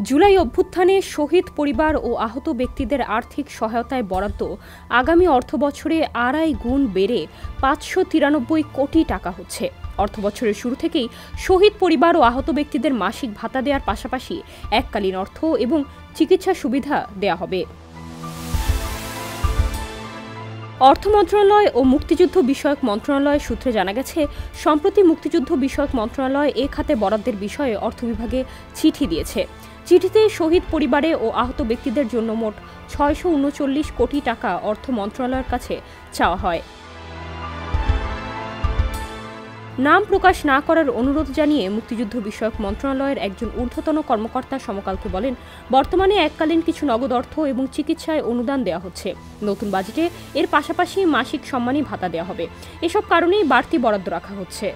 জুলাই অভ্যুত্থানে শহীদ পরিবার ও আহত ব্যক্তিদের আর্থিক সহায়তায় বরাদ্দ আগামী অর্থবছরে ২.৫ গুণ বেড়ে ৫৯৩ কোটি টাকা হচ্ছে। অর্থবছরের শুরু থেকেই শহীদ পরিবার ও আহত ব্যক্তিদের মাসিক ভাতা দেওয়ার পাশাপাশি এককালীন অর্থ এবং চিকিৎসা সুবিধা দেয়া হবে। অর্থ মন্ত্রণালয় ও মুক্তিযুদ্ধ বিষয়ক মন্ত্রণালয় সূত্রে জানা গেছে, সম্প্রতি মুক্তিযুদ্ধ বিষয়ক মন্ত্রণালয় এ খাতে বরাদ্দের বিষয়ে অর্থ বিভাগে চিঠি দিয়েছে। চিঠিতে শহীদ পরিবারে ও আহত ব্যক্তিদের জন্য মোট ৬৩৯ কোটি টাকা অর্থ মন্ত্রণালয়ের কাছে চাওয়া হয়। নাম প্রকাশ না করার অনুরোধ জানিয়ে মুক্তিযুদ্ধ বিষয়ক মন্ত্রণালয়ের একজন ঊর্ধ্বতন কর্মকর্তা সমকালকে বলেন, বর্তমানে এককালীন কিছু নগদ অর্থ এবং চিকিৎসায় অনুদান দেওয়া হচ্ছে। নতুন বাজেটে এর পাশাপাশি মাসিক সম্মানী ভাতা দেওয়া হবে। এসব কারণেই বাড়তি বরাদ্দ রাখা হচ্ছে।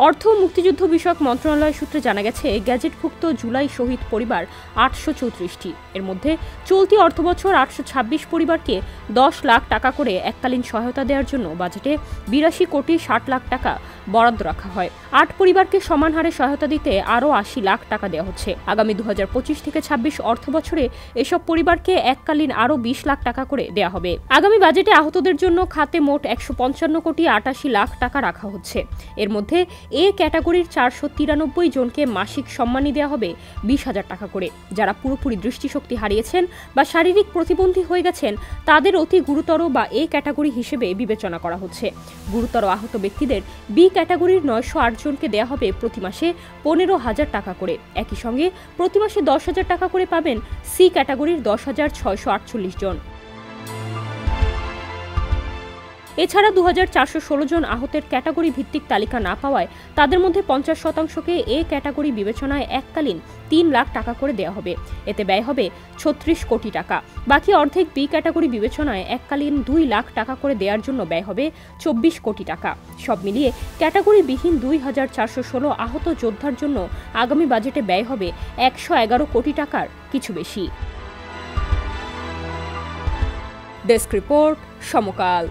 অর্থ মুক্তিযুদ্ধ বিষয়ক মন্ত্রণালয় সূত্রে জানা গেছে, গ্যাজেটভুক্ত জুলাই শহীদ পরিবার ৮৩৪টি। এর মধ্যে চলতি অর্থবছর ৮২৬ পরিবারকে ১০ লাখ টাকা করে এককালীন সহায়তা দেওয়ার জন্য বাজেটে ৮২ কোটি ৬০ লাখ টাকা বরাদ্দ রাখা হয়। ৮ পরিবারকে সমান হারে সহায়তা দিতে আরও ৮০ লাখ টাকা দেওয়া হচ্ছে। আগামী ২০২৫ থেকে ২৬ অর্থবছরে এসব পরিবারকে এককালীন আরও ২০ লাখ টাকা করে দেওয়া হবে। আগামী বাজেটে আহতদের জন্য খাতে মোট ১৫৫ কোটি ৮৮ লাখ টাকা রাখা হচ্ছে। এর মধ্যে এ ক্যাটাগরির ৪৯৩ জনকে মাসিক সম্মানী দেওয়া হবে ২০,০০০ টাকা করে। যারা পুরোপুরি দৃষ্টিশক্তি হারিয়েছেন বা শারীরিক প্রতিবন্ধী হয়ে গেছেন তাদের অতি গুরুতর বা এ ক্যাটাগরি হিসেবে বিবেচনা করা হচ্ছে। গুরুতর আহত ব্যক্তিদের বি ক্যাটাগরির ৯০৮ জনকে দেওয়া হবে প্রতি মাসে ১৫,০০০ টাকা করে। একই সঙ্গে প্রতি মাসে ১০,০০০ টাকা করে পাবেন সি ক্যাটাগরির ১০,৬৪৮ জন। এছাড়া ২,৪১৬ জন আহতের ক্যাটাগরি ভিত্তিক তালিকা না পাওয়ায় তাদের মধ্যে ৫০%কে এ ক্যাটাগরি বিবেচনায় এককালীন ৩ লাখ টাকা করে দেওয়া হবে। এতে ব্যয় হবে ৩৬ কোটি টাকা। বাকি অর্ধেক বি ক্যাটাগরি বিবেচনায় এককালীন ২ লাখ টাকা করে দেওয়ার জন্য ব্যয় হবে ২৪ কোটি টাকা। সব মিলিয়ে ক্যাটাগরিবিহীন ২,৪১৬ আহত যোদ্ধার জন্য আগামী বাজেটে ব্যয় হবে ১১১ কোটি টাকার কিছু বেশি। ডেস্ক রিপোর্ট, সমকাল।